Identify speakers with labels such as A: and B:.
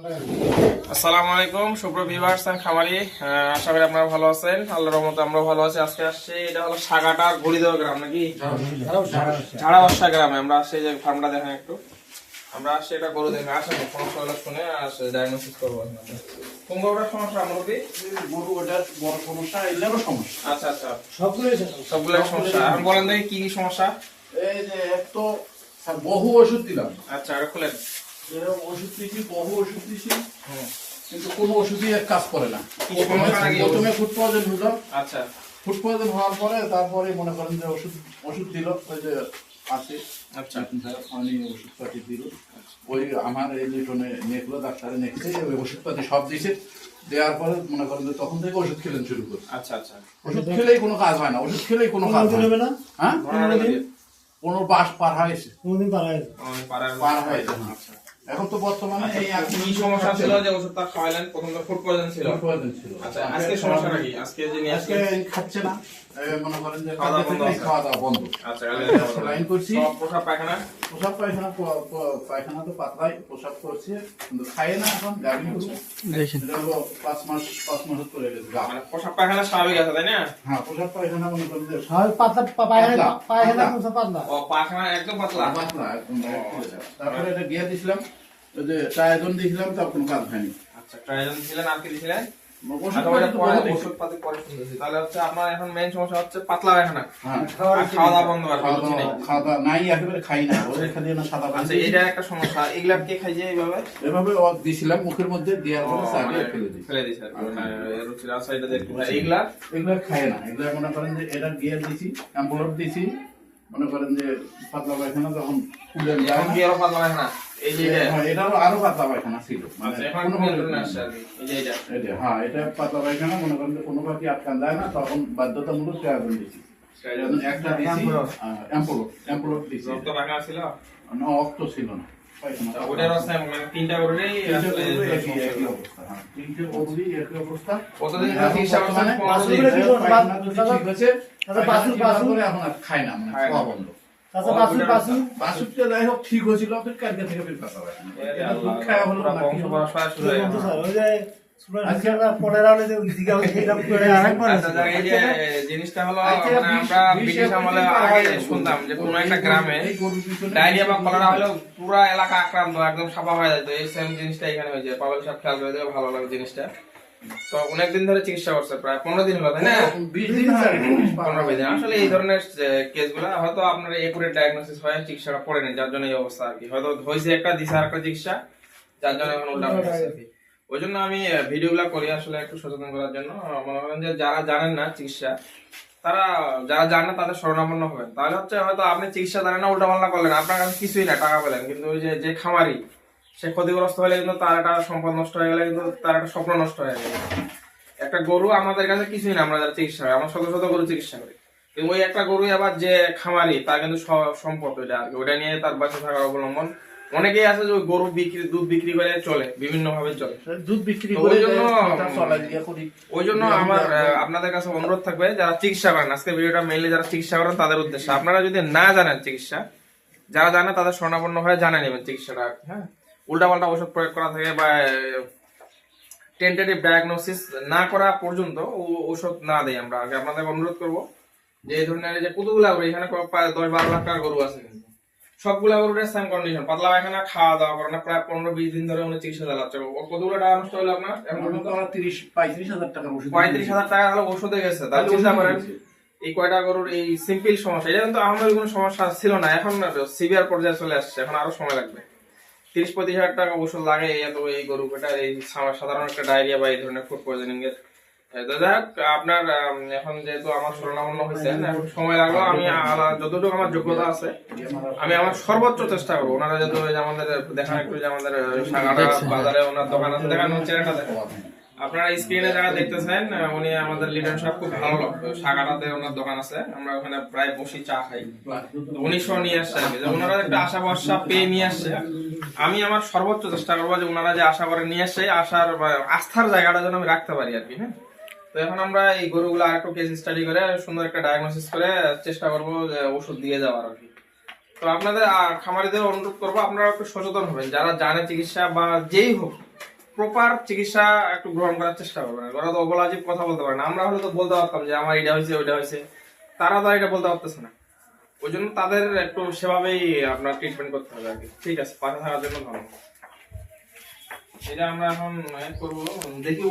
A: আসসালামু আলাইকুম সুপ্রিয় ভিউয়ার্স এন্ড খামারি, আশা করি আপনারা ভালো আছেন। আল্লাহর রহমতে আমরা ভালো আছি। আজকে আসছে এটা হলো সাগাটার গড়িদেওয়া গ্রাম নাকি ঝাড়াবর্ষা গ্রামে আমরা আসছি। যে ফার্মটা দেখেন একটু, আমরা আসছি এটা গরু দেখে আসেন সমস্যা হলে শুনে আসে ডায়াগনোসিস করবো। কোন গরুটার সমস্যা আমাদের
B: গরু ওটার বড় সমস্যা, এগুলোরও সমস্যা।
A: আচ্ছা আচ্ছা, সবগুলো সমস্যা। এখন বলেন দেখি কি কি সমস্যা।
B: এই যে এক তো বহু ওষুধ দিলাম।
A: আচ্ছা এটা খুলেন।
B: এরকম ওষুধ দিয়েছি, বহু ওষুধ দিয়েছি, কিন্তু কোনো ওষুধই এক কাজ করে না। প্রথমে ফুড পয়জন হলো।
A: আচ্ছা,
B: ফুড পয়জন হওয়ার পরে তারপরে মনে করেন যে ওষুধ দিল, ওই যে আছে।
A: আচ্ছা
B: আমি ওষুধপাতি দিল, ওই আমার এই লিটনে নেকলো, ডাক্তারে নেকছে, ওই ওষুধপাতি সব দিয়েছে। দেওয়ার পরে মনে করেন যে তখন থেকে ওষুধ খেলেন শুরু করে।
A: আচ্ছা আচ্ছা,
B: ওষুধ খেলেই কোনো কাজ হয় না, ওষুধ খেলেই কোনো কাজ হবে না। হ্যাঁ, 15 পার হয়েছে, পার হয়েছে। এখন তো বর্তমানে এই
A: কি সমস্যা ছিল যে ওষুধটা খাওয়াইলেন? প্রথম তো ফুড পয়জন ছিল। আচ্ছা, আজকে সমস্যাটা কি? আজকে যে নিয়ে
B: আজকে খাচ্ছে না, মনে করেন যে
A: খাওয়া
B: দাওয়া বন্ধ।
A: আচ্ছা,
B: লাইন করছি।
A: সব পোশাক পায়খানা
B: পায়খানা তো পাতলাই পোশাক করছে, কিন্তু খায় না। এখন গাড়ি দেখেন 5 মাস করে গেছে।
A: মানে পোশাক পায়খানা স্বাভাবিক আছে তাই না?
B: হ্যাঁ, পোশাক পায়খানা মনে করেন যে
A: ও পায়খানা একদম পাতলা
B: পাতলা একদম। তারপরে এটা গিয়ে দিছিলাম, ওই যে ট্রায়াজন দিয়েছিলাম, তার কোনো কাজ হয়নি।
A: আচ্ছা, ট্রায়াজন দিলেন, আর কি দিলেন?
B: ওষুধপাতি
A: পরে শুনতেছি। তাহলে হচ্ছে আপনার এখন মেইন সমস্যা হচ্ছে পাতলা পায়খানা।
B: হ্যাঁ,
A: খাওয়া দাওয়া বন্ধ আর কিছু নেই।
B: খাওয়া দাওয়া নাই, একেবারে খাই না, ওই খালি না সাদা পানি।
A: আচ্ছা, এটা একটা সমস্যা। এগুলা কে খাই যায় এইভাবে?
B: এভাবে দিছিলাম মুখের মধ্যে, দেওয়ার পরে চালিয়ে
A: ফেলে দিয়েছে আর কি। রুচির আসাইটা দেখতে এইগুলা
B: খায় না। এগুলা মনে করেন যে এটা গিয়ে দিছি, অ্যাম্পুলট দিছি, মনে করেন যে পাতলা পায়খানা যখন ফুলেন যায়
A: এখন কি আরো পাতলা পায়খানা? এই যে
B: এটারও আরো পাতলা পায়খানা ছিল।
A: আচ্ছা, এখন কোন আসছে আর কি? এই যে এটা
B: হ্যাঁ, এটা পাতলা পায়খানা, মনে করেন যে কোনো পাখি আটকান যায় না, তখন বাধ্যতামূলক ট্রায়াজন দিছি। একটা দিছি অ্যাম্পুলট দিছি।
A: রক্ত পায়খানা ছিল
B: না, অক্ত ছিল না পায়খানা।
A: ওটার অবস্থা মানে তিনটা গরুরই আসলে
B: একই অবস্থা। হ্যাঁ, তিনটে গরুরই একই অবস্থা।
A: কতদিন ধরে চিকিৎসা করছেন?
B: পায়খানা তো ঠিক হয়েছে, এখন আর খায় না, মানে খাওয়া বন্ধ। বাছুরটা যাই হোক ঠিক হয়েছিল, কালকে থেকে বের পাতা হয় না। এটা দুধ খাওয়া হলো না, কি হলো?
A: জিনিসটা হলো মানে আমরা ব্রিটিশ আমলে আগে শুনতাম যে কোন একটা গ্রামে ডায়রিয়া বা কলেরা হলে পুরো এলাকা আক্রান্ত, একদম সাফা হয়ে যেত। এই সেম জিনিসটা এখানে হয়েছে। পাগল সাহেব খেয়াল করে দেবে, ভালো লাগে জিনিসটা। তো অনেকদিন ধরে চিকিৎসা করছে, প্রায় 15 দিন হলো তাই না?
B: 20 দিন
A: 15 দিন। আসলে এই ধরনের কেসগুলো হয়তো আপনার একুরেট ডায়াগনোসিস হয়, চিকিৎসাটা পড়েনি, যার জন্য এই অবস্থা আর কি। হয়তো হয়েছে একটা, দিশা একটা চিকিৎসা, যার জন্য এখন উল্টা হয়েছে আর কি। ওই জন্য আমি ভিডিওগুলো করি আসলে একটু সচেতন করার জন্য। মনে করেন যে যারা জানেন না চিকিৎসা, তারা যারা জানে না তাদের শরণাপন্ন হবেন। তাহলে হচ্ছে হয়তো আপনি চিকিৎসা জানেন না, উল্টা পাল্টা করলেন, আপনার কাছে কিছুই না, টাকা পেলেন, কিন্তু ওই যে খামারি সে ক্ষতিগ্রস্ত হলে কিন্তু তার একটা সম্পদ নষ্ট হয়ে গেলে কিন্তু তার একটা স্বপ্ন নষ্ট হয়ে গেলে। একটা গরু আমাদের কাছে কিছুই না, আমরা যারা চিকিৎসা করি, আমরা শত শত গরু চিকিৎসা করি, কিন্তু ওই একটা গরু আবার যে খামারি তার কিন্তু সম্পদ ওইটা আর কি। ওইটা নিয়ে তার বাঁচে থাকার অবলম্বন। অনেকেই আছে যে ওই গরু দুধ বিক্রি করে চলে, বিভিন্ন ভাবে চলে,
B: দুধ বিক্রি করে।
A: ওই জন্য আমার আপনাদের কাছে অনুরোধ থাকবে, যারা চিকিৎসা করেন, আজকে ভিডিওটা মেইনলি যারা চিকিৎসা করেন তাদের উদ্দেশ্যে, আপনারা যদি না জানেন চিকিৎসা, যারা জানে তাদের শরণাপন্ন হয়ে জানে নেবেন চিকিৎসাটা। হ্যাঁ, উল্টাপাল্টা ওষুধ প্রয়োগ করা থেকে বা টেন্টেটিভ ডায়াগনোসিস না করা পর্যন্ত ওষুধ না দেয়। আমরা আগে আপনাদের অনুরোধ করবো যে এই ধরনের যে কতগুলা গরু এখানে প্রায় 10-12 লাখ টাকার গরু আছে, কিন্তু সবগুলা গরুর সেম কন্ডিশন, পাতলা পায়খানা, খাওয়া দাওয়া করে না, প্রায় 15-20 দিন ধরে উনি চিকিৎসা চালাচ্ছে। কতগুলো টাকা নষ্ট হলো আপনার? এখন পর্যন্ত
B: 35,000 টাকা ওষুধ,
A: 35,000 টাকা হলো ওষুধে গেছে। তাহলে চিন্তা করেন এই কয়টা গরুর এই সিম্পল সমস্যা। এটা কিন্তু আমাদের কোনো সমস্যা ছিল না, এখন সিভিয়ার পর্যায়ে চলে আসছে, এখন আরো সময় লাগবে। 30-35 হাজার টাকা ওষুধ লাগে এত এই গরু পেটার এই সাধারণ একটা ডায়রিয়া বা এই ধরনের ফুড পয়জনিং এর। যাক, আপনার এখন যেহেতু আমার শরণাপন্ন হয়েছে, এখন সময় লাগলো, আমি যতটুকু আমার যোগ্যতা আছে আমি আমার সর্বোচ্চ চেষ্টা করবো। ওনারা যেহেতু আমাদের দেখান একটু যে আমাদের সাগাটা বাজারে ওনার দোকান আছে, দেখান চেহারাটা দেখেন। আপনারা স্ক্রিনে যারা দেখতেছেন, উনি আমাদের লিডার সাহেব, খুব ভালো লোক। সাগাটাতে ওনার দোকান আছে, আমরা ওখানে প্রায় বসি, চা খাই। 1900 নিয়ে আসছে আর কি, ওনারা একটা আশা ভরসা পেয়ে নিয়ে আসছে। আমি আমার সর্বোচ্চ চেষ্টা করবো যে ওনারা যে আশা করে নিয়ে আসছে, আশার আস্থার জায়গাটা যেন আমি রাখতে পারি আর কি। হ্যাঁ, তো এখন আমরা এই গরুগুলো আর একটু কেস স্টাডি করে সুন্দর একটা ডায়াগনোসিস করে চেষ্টা করবো যে ওষুধ দিয়ে যাওয়ার আর কি। তো আপনাদের খামারিদের অনুরোধ করবো, আপনারা একটু সচেতন হবেন, যারা জানে চিকিৎসা বা যেই হোক, প্রপার চিকিৎসা একটু গ্রহণ করার চেষ্টা করবেন। ওরা তো অবলাজিব কথা বলতে পারে না, আমরা হলে তো বলতে পারতাম যে আমার এটা হয়েছে ওইটা হয়েছে, তারা তো আর এটা বলতে পারতেছে না। ওই জন্য তাদের একটু সেভাবেই আপনার ট্রিটমেন্ট করতে হবে আর কি। ঠিক আছে, পাশে থাকার জন্য ধন্যবাদ। এটা আমরা এখন করবো, দেখি